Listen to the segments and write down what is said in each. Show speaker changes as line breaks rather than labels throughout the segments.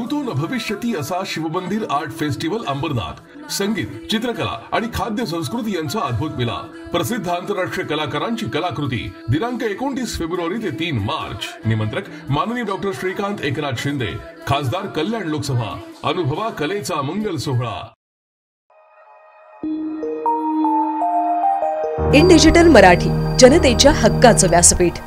तंतु न भविष्यती असा शिवमंदिर आर्ट फेस्टिवल अंबरनाथ संगीत, चित्रकला आणि खाद्य संस्कृती यांचा अद्भुत मिलाफ। प्रसिद्ध आंतरराष्ट्रीय कलाकारांची कलाकृती। दिनांक 29 फेब्रुवारी ते 3 मार्च। निमंत्रक माननीय डॉक्टर श्रीकांत एकनाथ शिंदे, खासदार कल्याण लोकसभा। अनुभवा कलेचा मंगल सोहळा।
इन डिजिटल मराठी, जनतेच्या हक्काचं व्यासपीठ।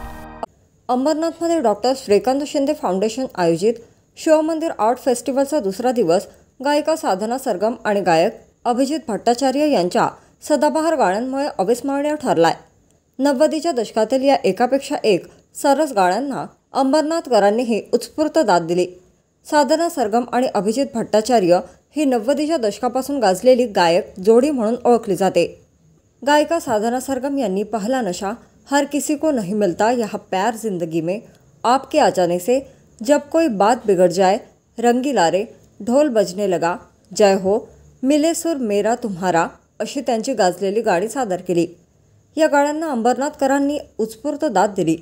अंबरनाथमध्ये डॉक्टर श्रीकांत शिंदे फाउंडेशन आयोजित शिवमंदिर आर्ट फेस्टिवलचा दुसरा दिवस गायिका साधना सरगम आणि गायक अभिजित भट्टाचार्य यांच्या सदाबहार गाण्यांमुळे अविस्मरणीय ठरलाय। 90च्या दशकातील या एकापेक्षा एक सरस गाण्यांना अंबरनाथकरांनीही उत्स्फूर्त दाद दिली। साधना सरगम आणि अभिजित भट्टाचार्य ही 90च्या दशकापासून गाजलेली गायक जोडी म्हणून ओळखली जाते। गायिका साधना सरगम यांनी पहला नशा, हर किसी को नहीं मिलता, यह प्यार जिंदगी में, आपके आजाने से, जब कोई बात बिगड़ जाए, रंगीला रे, ढोल बजने लगा, जय हो, मिले सुर मेरा तुम्हारा अशी त्यांची गाजलेली गाणी सादर केली। या गाण्यांना अंबरनाथकरांनी उत्स्फूर्त दाद दिली।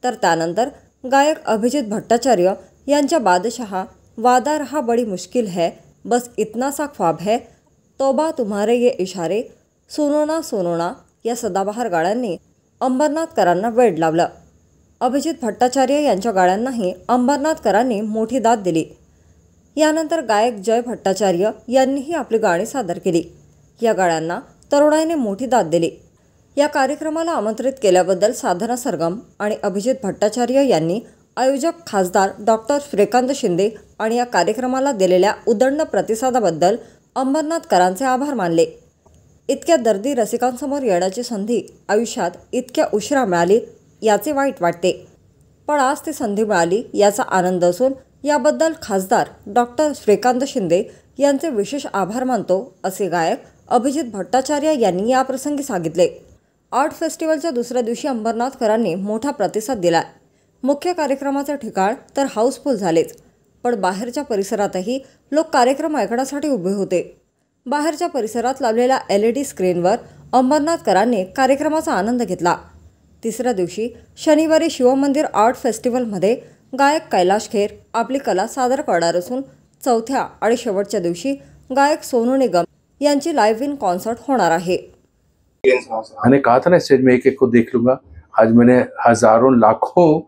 तर त्यानंतर गायक अभिजित भट्टाचार्य यांच्या बादशाह, वादा रहा बड़ी मुश्किल है, बस इतना सा ख्वाब है, तौबा तुम्हारे ये इशारे, सुनो ना या सदाबहार गाण्यांनी अंबरनाथकरांना वेड लावलं। अभिजित भट्टाचार्य यांच्या गाण्यांनाही अंबरनाथकरांनी मोठी दाद दिली। यानंतर गायक जय भट्टाचार्य यांनीही आपली गाणी सादर केली। या गाण्यांना तरुणाईने मोठी दाद दिली। या कार्यक्रमाला आमंत्रित केल्याबद्दल साधना सरगम आणि अभिजित भट्टाचार्य यांनी आयोजक खासदार डॉक्टर श्रीकांत शिंदे आणि या कार्यक्रमाला दिलेल्या उदंड प्रतिसादाबद्दल अंबरनाथकरांचे आभार मानले। इतक्या दर्दी रसिकांसमोर येण्याची संधी आयुष्यात इतक्या उशिरा मिळाली याचे वाईट वाटते, पण आज ती संधी मिळाली याचा आनंद असून याबद्दल खासदार डॉक्टर श्रीकांत शिंदे यांचे विशेष आभार मानतो, असे गायक अभिजित भट्टाचार्य यांनी याप्रसंगी सांगितले। आर्ट फेस्टिवलच्या दुसऱ्या दिवशी अंबरनाथकरांनी मोठा प्रतिसाद दिला। मुख्य कार्यक्रमाचे ठिकाण तर हाऊसफुल झालेच, पण बाहेरच्या परिसरातही लोक कार्यक्रम ऐकण्यासाठी उभे होते। बाहेरच्या परिसरात लावलेल्या LED स्क्रीनवर अंबरनाथकरांनी कार्यक्रमाचा आनंद घेतला। तिसऱ्या दिवशी शनिवारी शिवमंदिर आर्ट फेस्टिवलमध्ये गायक कैलाश खेर आपली कला सादर करणार असून चौथ्या आणि शेवटच्या दिवशी गायक सोनू निगम यांची लाइव इन कॉन्सर्ट होणार आहे।
मैंने कहा था ना स्टेज में एक एक को देख लूंगा। आज मैंने हजारों लाखों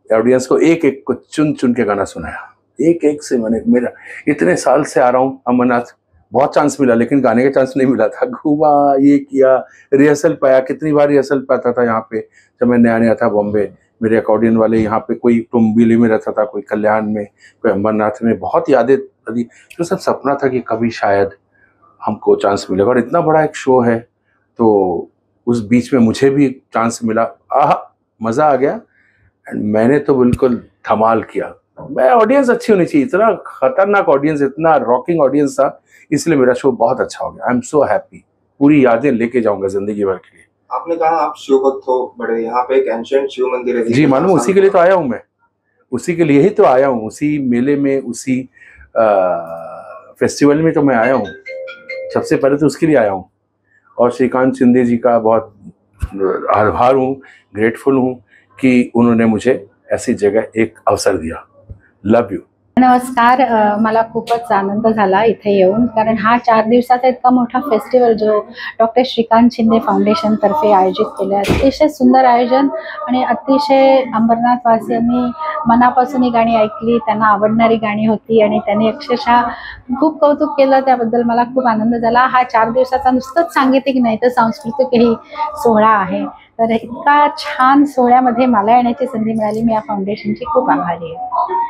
ऑडियंस को एक एक को चुन चुन के गाना सुनाया। एक एक से मैंने, मेरा इतने साल से आ रहा हूँ अमरनाथ, बहुत चांस मिला लेकिन गाने का चांस नहीं मिला था। घूमा, ये किया, रिहर्सल पाया, कितनी बार रिहर्सल पाता था यहाँ पे। जब मैं नया नया था बॉम्बे, मेरे अकॉर्डियन वाले यहाँ पे, कोई टुम्बिली में रहता था, कोई कल्याण में, कोई अंबरनाथ में, बहुत यादें बनी। तो सब सपना था कि कभी शायद हमको चांस मिलेगा, और इतना बड़ा एक शो है तो उस बीच में मुझे भी चांस मिला। मज़ा आ गया। एंड मैंने तो बिल्कुल धमाल किया। मैं ऑडियंस अच्छी होनी चाहिए, इतना खतरनाक ऑडियंस, इतना रॉकिंग ऑडियंस था, इसलिए मेरा शो बहुत अच्छा हो गया। I am so happy. पूरी यादें लेके जाऊंगा जिंदगी भर के लिए।
आपने कहा आप शिव भक्त हो बड़े, यहाँ पे एक एंशिएंट शिव मंदिर है।
जी मालूम, उसी के लिए तो आया हूँ मैं, उसी के लिए ही तो आया हूँ, उसी मेले में, उसी फेस्टिवल में तो मैं आया हूँ। सबसे पहले तो उसके लिए आया हूँ, और श्रीकांत शिंदे जी का बहुत आभार हूँ, ग्रेटफुल हूँ कि उन्होंने मुझे ऐसी जगह एक अवसर दिया। लव यू।
नमस्कार, मला खूपच आनंद झाला इथे येऊन, कारण हा 4 दिवसाचा इतका मोठा फेस्टिवल जो डॉक्टर श्रीकांत शिंदे फाउंडेशन तर्फे आयोजित केले, अतिशय सुंदर आयोजन आणि अतिशय अंबरनाथवासियांनी मनापासून ही गाणी ऐकली, त्यांना आवडणारी गाणी होती आणि त्यांनी अक्षरशः खूप कौतुक केलं। त्याबद्दल मला खूप आनंद झाला। हा 4 दिवसाचा नुसतंच सांगीतिक नाही तर सांस्कृतिकही सोहळा आहे। तर इतका छान सोहळ्यामध्ये मला येण्याची संधी मिळाली, मी या फाउंडेशनची खूप आभारी आहे।